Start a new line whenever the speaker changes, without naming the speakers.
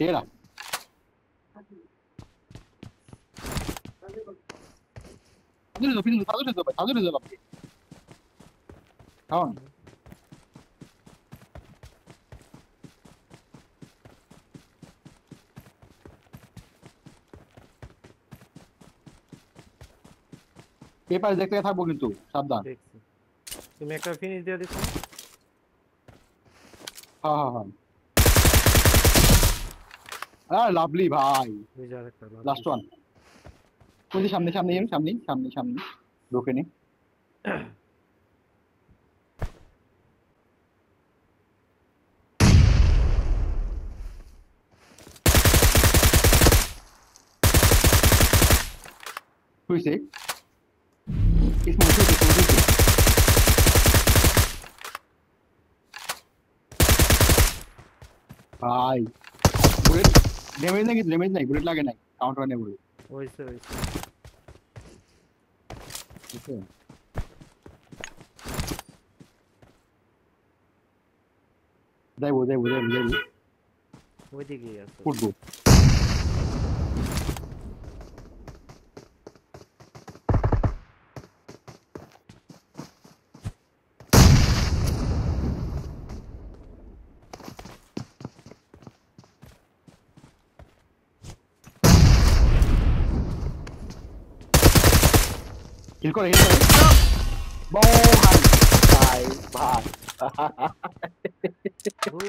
तेरा tahu dia dalam kawan paper দেখতে থাকবো কিন্তু সাবধান
দেখছি তুমি একটা ফিনিশ দিয়ে দিছো
হ্যাঁ হ্যাঁ হ্যাঁ লাভলি ভাই
বিজার একটা
লাস্ট ওয়ান কোন সামনে সামনে সামনে সামনে সামনে ঢোকে নি হইছে ভাই বুলেট ড্যামেজ নাই বুলেট লাগে নাই কাউন্টার নেই বুলেট
হইছে
যাইবো
ওইদিকেই আছে
ফুটবো Kill করে বউ ভাই ভাই
Who